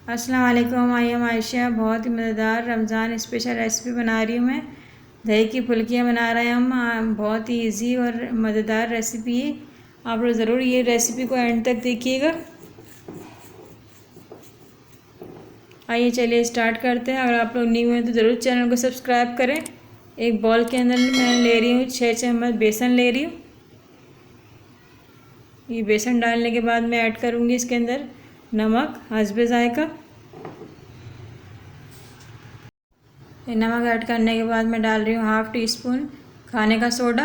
अस्सलाम वालेकुम। I am Ayesha. बहुत ही मज़ेदार रमज़ान स्पेशल रेसिपी बना रही हूँ मैं। दही की फुल्कियाँ बना रहे हैं हम। बहुत ही इजी और मज़ेदार रेसिपी है। आप लोग ज़रूर ये रेसिपी को एंड तक देखिएगा। आइए चलिए स्टार्ट करते हैं। अगर आप लोग न्यू हैं तो ज़रूर चैनल को सब्सक्राइब करें। एक बॉल के अंदर मैं ले रही हूँ 6 चम्मच बेसन ले रही हूँ। ये बेसन डालने के बाद मैं ऐड करूँगी इसके अंदर नमक हस्बे ज़ायका। नमक ऐड करने के बाद मैं डाल रही हूँ 1/2 टीस्पून खाने का सोडा।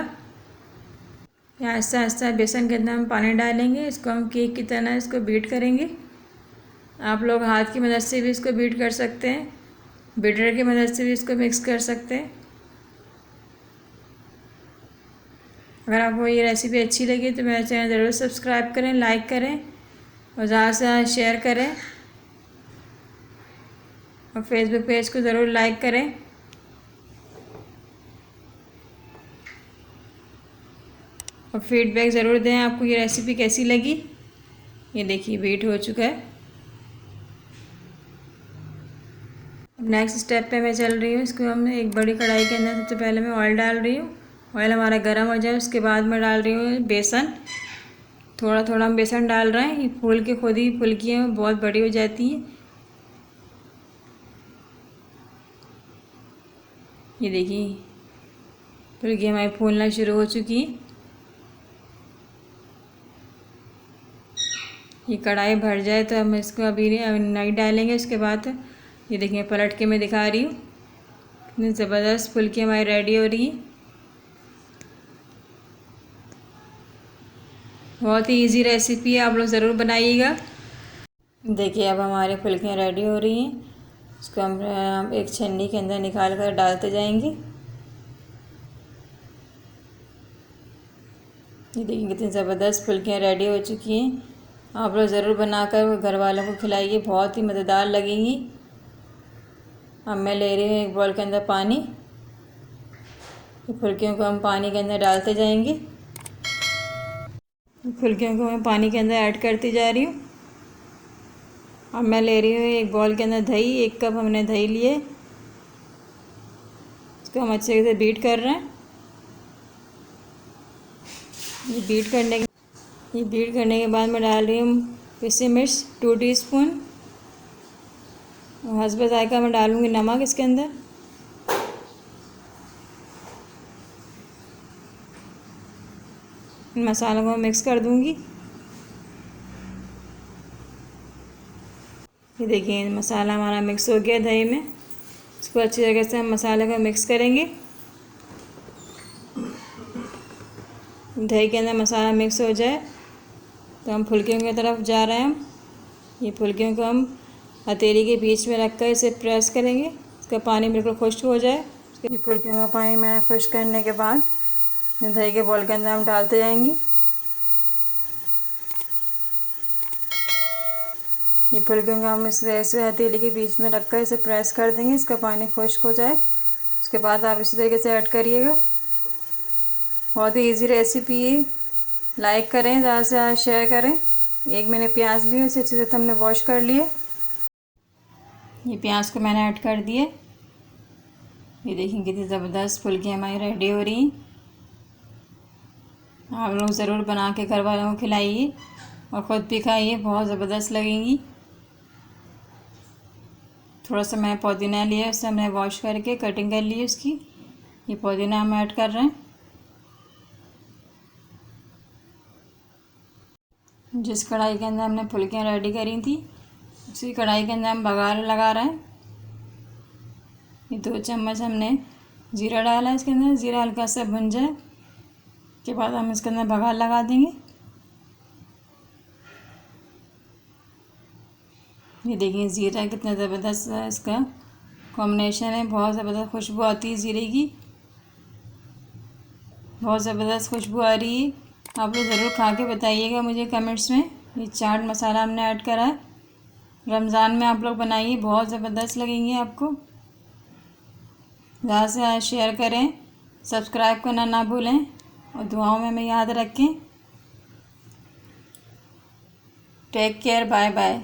आहिस्ता आहिस्ता बेसन के अंदर हम पानी डालेंगे। इसको हम केक की तरह इसको बीट करेंगे। आप लोग हाथ की मदद से भी इसको बीट कर सकते हैं, बीटर की मदद से भी इसको मिक्स कर सकते हैं। अगर आपको ये रेसिपी अच्छी लगी तो मेरा चैनल ज़रूर सब्सक्राइब करें, लाइक करें और ज़्यादा से ज़्यादा शेयर करें और फेसबुक पेज को ज़रूर लाइक करें। और फीडबैक ज़रूर दें आपको ये रेसिपी कैसी लगी। ये देखिए बीट हो चुका है। नेक्स्ट स्टेप पे मैं चल रही हूँ। इसको हम एक बड़ी कढ़ाई के अंदर सबसे पहले मैं ऑयल डाल रही हूँ। ऑयल हमारा गर्म हो जाए उसके बाद मैं डाल रही हूँ बेसन। थोड़ा थोड़ा हम बेसन डाल रहे हैं। ये फूल के खुद ही फुल्कियाँ बहुत बड़ी हो जाती हैं। ये देखिए फुल्कियाँ हमारी फूलना शुरू हो चुकी हैं। ये कढ़ाई भर जाए तो हम इसको अभी नहीं डालेंगे। उसके बाद ये देखिए पलट के मैं दिखा रही हूँ कितनी ज़बरदस्त फुल्कियाँ हमारी रेडी हो रही हैं। बहुत ही इजी रेसिपी है, आप लोग ज़रूर बनाइएगा। देखिए अब हमारे फुल्कियाँ रेडी हो रही हैं। इसको हम एक छन्नी के अंदर निकाल कर डालते जाएंगे। ये देखिए कितनी ज़बरदस्त फुल्कियाँ रेडी हो चुकी हैं। आप लोग ज़रूर बनाकर घर वालों को खिलाइए, बहुत ही मज़ेदार लगेंगी। अब मैं ले रही हूँ एक बॉल के अंदर पानी। फुल्कियों को हम पानी के अंदर डालते जाएंगे। फुल्कियों को मैं पानी के अंदर ऐड करती जा रही हूँ। अब मैं ले रही हूँ एक बॉल के अंदर दही। 1 कप हमने दही लिए। इसको हम अच्छे से बीट कर रहे हैं। ये बीट करने के बाद मैं डाल रही हूँ पिसी मिर्च 2 टीस्पून। हस्बे ज़ायका मैं डालूँगी नमक इसके अंदर। इन मसालों को मिक्स कर दूँगी। ये देखिए मसाला हमारा मिक्स हो गया दही में। इसको अच्छी तरीके से हम मसाले को मिक्स करेंगे। दही के अंदर मसाला मिक्स हो जाए तो हम फुल्कियों की तरफ जा रहे हैं। ये फुल्कियों को हम हथेली के बीच में रखकर इसे प्रेस करेंगे। इसका पानी बिल्कुल खुश्क हो जाए। ये फुल्कियों का पानी मैंने खुश्क करने के बाद दही के बॉल के अंदर हम डालते जाएंगे। ये फुल्कियों को हम इस तरह से हथेली के बीच में रखकर इसे प्रेस कर देंगे। इसका पानी खुश्क हो जाए उसके बाद आप इसी तरीके से ऐड करिएगा। बहुत ही इजी रेसिपी है। लाइक करें, ज़्यादा से ज़्यादा शेयर करें। एक मैंने प्याज लिए, उसे अच्छे से हमने वॉश कर लिए। ये प्याज को मैंने ऐड कर दिए। ये देखिए कितनी ज़बरदस्त फुल्कियाँ हमारी रेडी हो रही हैं। आप लोग ज़रूर बना के घर वालों को खिलाइए और ख़ुद भी खाइए, बहुत ज़बरदस्त लगेंगी। थोड़ा सा मैं पुदीना लिया, उससे हमने वॉश करके कटिंग कर ली उसकी। ये पुदीना हम ऐड कर रहे हैं। जिस कढ़ाई के अंदर हमने फुल्कियाँ रेडी करी थी उसी कढ़ाई के अंदर हम बघार लगा रहे हैं। ये 2 चम्मच हमने जीरा डाला है इसके अंदर। जीरा हल्का सा भुन जाए के बाद हम इसके अंदर बघार लगा देंगे। ये देखिए जीरा कितना ज़बरदस्त इसका कॉम्बिनेशन है। बहुत ज़बरदस्त खुशबू आती है जीरे की, बहुत ज़बरदस्त खुशबू आ रही है। आप लोग ज़रूर खा के बताइएगा मुझे कमेंट्स में। ये चाट मसाला हमने ऐड करा है। रमज़ान में आप लोग बनाइए, बहुत ज़बरदस्त लगेंगी आपको। ज़्यादा से ज़्यादा शेयर करें, सब्सक्राइब करना ना भूलें और दुआओं में हमें याद रखें। Take care, bye bye.